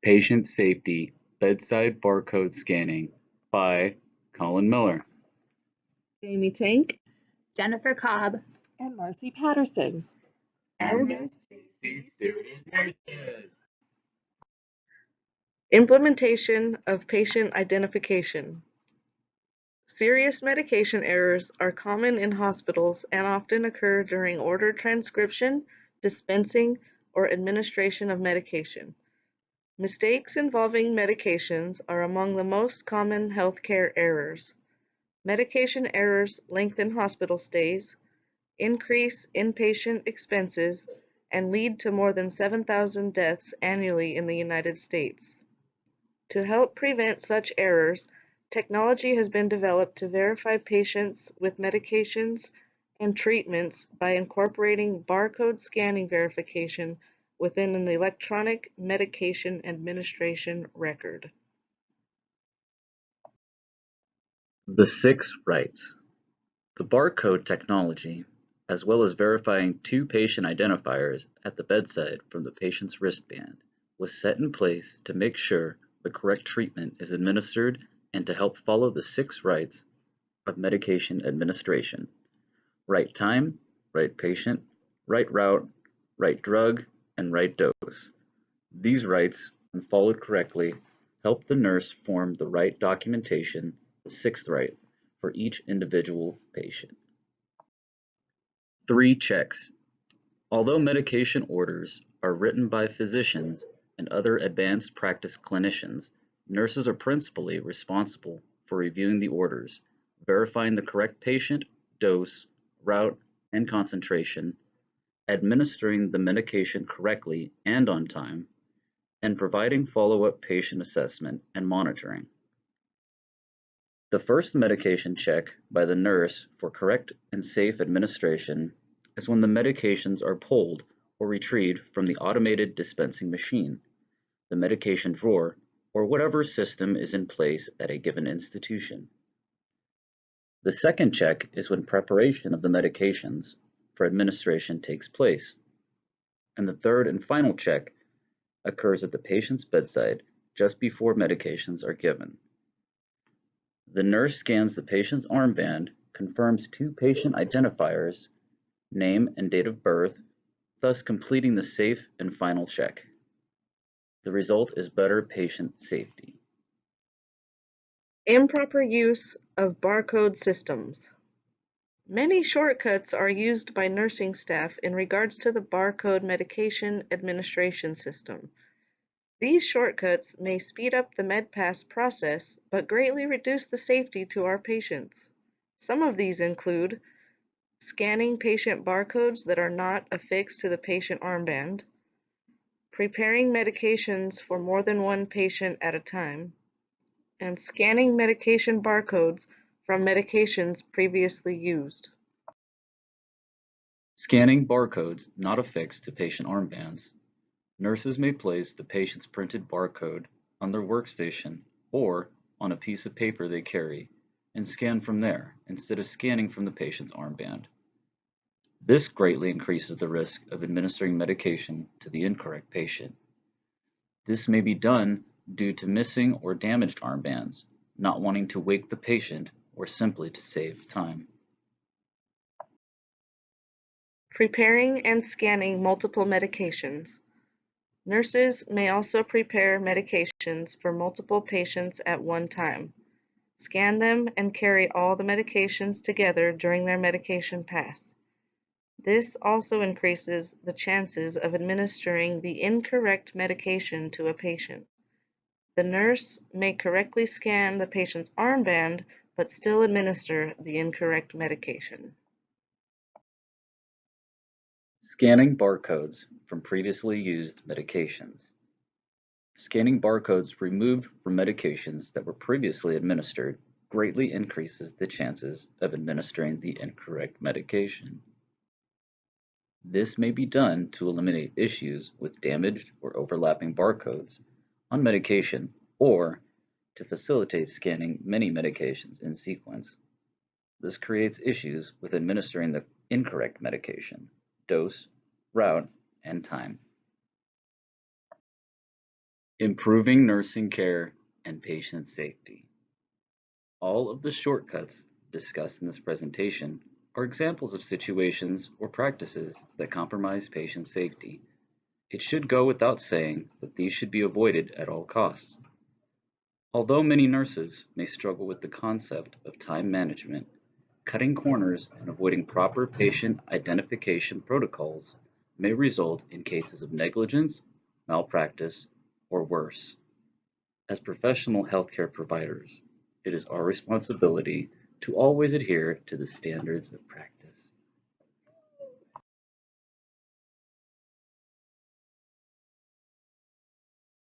Patient Safety Bedside Barcode Scanning by Colin Miller. Jamie Tank, Jennifer Cobb, and Marcy Patterson. MSCC student nurses. Implementation of patient identification. Serious medication errors are common in hospitals and often occur during order transcription, dispensing, or administration of medication. Mistakes involving medications are among the most common healthcare errors. Medication errors lengthen hospital stays, increase inpatient expenses, and lead to more than 7,000 deaths annually in the United States. To help prevent such errors, technology has been developed to verify patients with medications and treatments by incorporating barcode scanning verification within an electronic medication administration record. The 6 rights. The barcode technology, as well as verifying 2 patient identifiers at the bedside from the patient's wristband, was set in place to make sure the correct treatment is administered and to help follow the 6 rights of medication administration: right time, right patient, right route, right drug, and right dose. These rights, when followed correctly, help the nurse form the right documentation, the 6th right, for each individual patient. 3 checks. Although medication orders are written by physicians and other advanced practice clinicians, nurses are principally responsible for reviewing the orders, verifying the correct patient, dose, route, and concentration, administering the medication correctly and on time, and providing follow-up patient assessment and monitoring. The first medication check by the nurse for correct and safe administration is when the medications are pulled or retrieved from the automated dispensing machine, the medication drawer, or whatever system is in place at a given institution. The second check is when preparation of the medications for administration takes place. And the third and final check occurs at the patient's bedside just before medications are given. The nurse scans the patient's armband, confirms 2 patient identifiers, name and date of birth, thus completing the safe and final check. The result is better patient safety. Improper use of barcode systems. Many shortcuts are used by nursing staff in regards to the barcode medication administration system. These shortcuts may speed up the MedPass process, but greatly reduce the safety to our patients. Some of these include scanning patient barcodes that are not affixed to the patient armband, preparing medications for more than one patient at a time, and scanning medication barcodes from medications previously used. Scanning barcodes not affixed to patient armbands. Nurses may place the patient's printed barcode on their workstation or on a piece of paper they carry and scan from there instead of scanning from the patient's armband. This greatly increases the risk of administering medication to the incorrect patient. This may be done due to missing or damaged armbands, not wanting to wake the patient, or simply to save time. Preparing and scanning multiple medications. Nurses may also prepare medications for multiple patients at one time, scan them, and carry all the medications together during their medication pass. This also increases the chances of administering the incorrect medication to a patient. The nurse may correctly scan the patient's armband, but still administer the incorrect medication. Scanning barcodes from previously used medications. Scanning barcodes removed from medications that were previously administered greatly increases the chances of administering the incorrect medication. This may be done to eliminate issues with damaged or overlapping barcodes on medication or to facilitate scanning many medications in sequence. This creates issues with administering the incorrect medication, dose, route, and time. Improving nursing care and patient safety. All of the shortcuts discussed in this presentation are examples of situations or practices that compromise patient safety. It should go without saying that these should be avoided at all costs. Although many nurses may struggle with the concept of time management, cutting corners and avoiding proper patient identification protocols may result in cases of negligence, malpractice, or worse. As professional healthcare providers, it is our responsibility to always adhere to the standards of practice.